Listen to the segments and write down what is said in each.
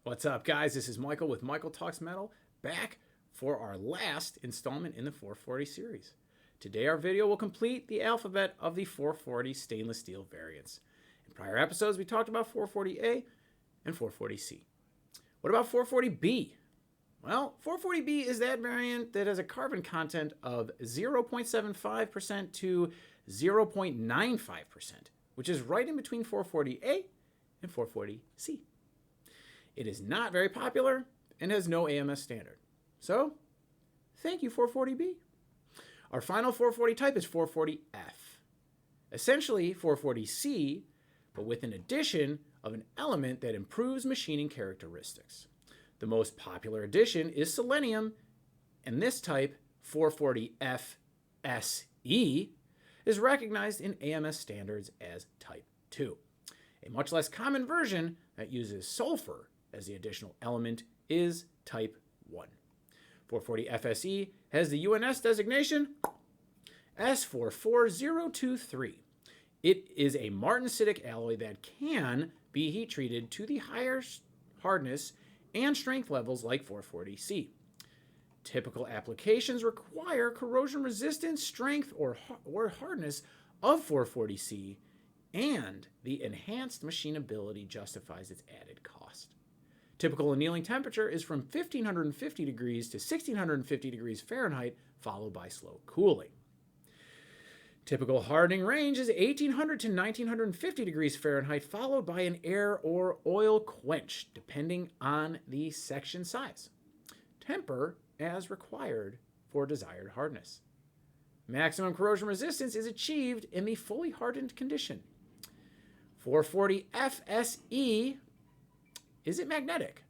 What's up, guys? This is Michael with Michael Talks Metal, back for our last installment in the 440 series. Today our video will complete the alphabet of the 440 stainless steel variants. In prior episodes we talked about 440A and 440C. What about 440B? Well, 440B is that variant that has a carbon content of 0.75% to 0.95%, which is right in between 440A and 440C. It is not very popular and has no AMS standard. So, thank you 440B. Our final 440 type is 440F. Essentially 440C, but with an addition of an element that improves machining characteristics. The most popular addition is Selenium, and this type, 440F SE, is recognized in AMS Standards as Type 2. A much less common version that uses sulfur as the additional element is Type 1. 440 FSE has the UNS designation S44023. It is a martensitic alloy that can be heat treated to the higher hardness and strength levels like 440C. Typical applications require corrosion resistance, strength, or hardness of 440C, and the enhanced machinability justifies its added cost. Typical annealing temperature is from 1550 degrees to 1650 degrees Fahrenheit, followed by slow cooling. Typical hardening range is 1800 to 1950 degrees Fahrenheit, followed by an air or oil quench, depending on the section size. Temper as required for desired hardness. Maximum corrosion resistance is achieved in the fully hardened condition. 440 FSE, is it magnetic?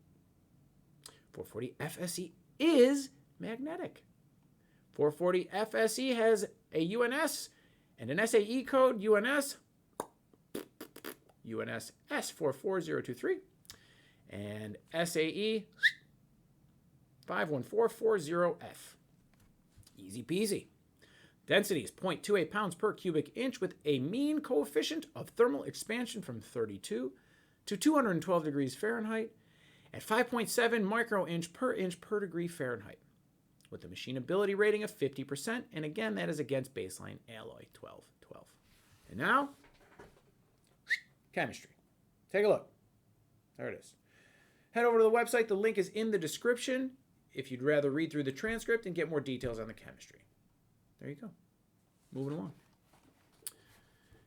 440 FSE is magnetic. 440 FSE has a UNS and an SAE code UNS S44023 and SAE 51440F. Easy peasy. Density is 0.28 pounds per cubic inch with a mean coefficient of thermal expansion from 32 to 212 degrees Fahrenheit at 5.7 micro-inch per degree Fahrenheit with a machinability rating of 50%, and again, that is against baseline alloy 1212. And now, chemistry. Take a look. There it is. Head over to the website. The link is in the description if you'd rather read through the transcript and get more details on the chemistry. There you go. Moving along.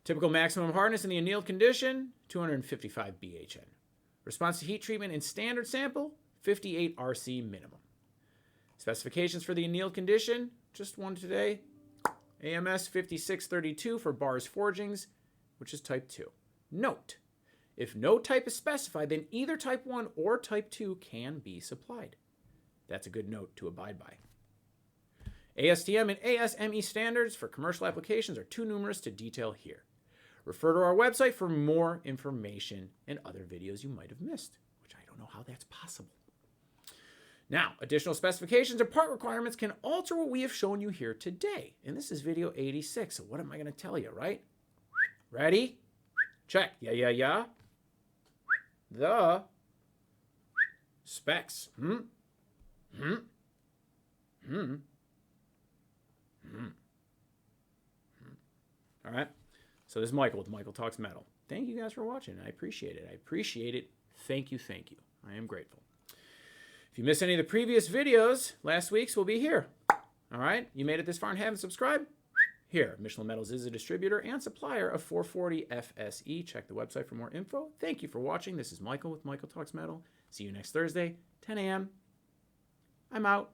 Typical maximum hardness in the annealed condition, 255 BHN. Response to heat treatment in standard sample, 58 RC minimum. Specifications for the annealed condition, just one today. AMS 5632 for bars forgings, which is type 2. Note, if no type is specified, then either type 1 or type 2 can be supplied. That's a good note to abide by. ASTM and ASME standards for commercial applications are too numerous to detail here. Refer to our website for more information and other videos you might have missed, which I don't know how that's possible. Now, additional specifications and part requirements can alter what we have shown you here today. And this is video 86, so what am I going to tell you, right? Ready? Check. Yeah. The specs. All right. So this is Michael with Michael Talks Metal. Thank you guys for watching. I appreciate it. Thank you. I am grateful. If you missed any of the previous videos, last week's will be here. All right. You made it this far and haven't subscribed? Here, Michelin Metals is a distributor and supplier of 440 FSE. Check the website for more info. Thank you for watching. This is Michael with Michael Talks Metal. See you next Thursday, 10 a.m. I'm out.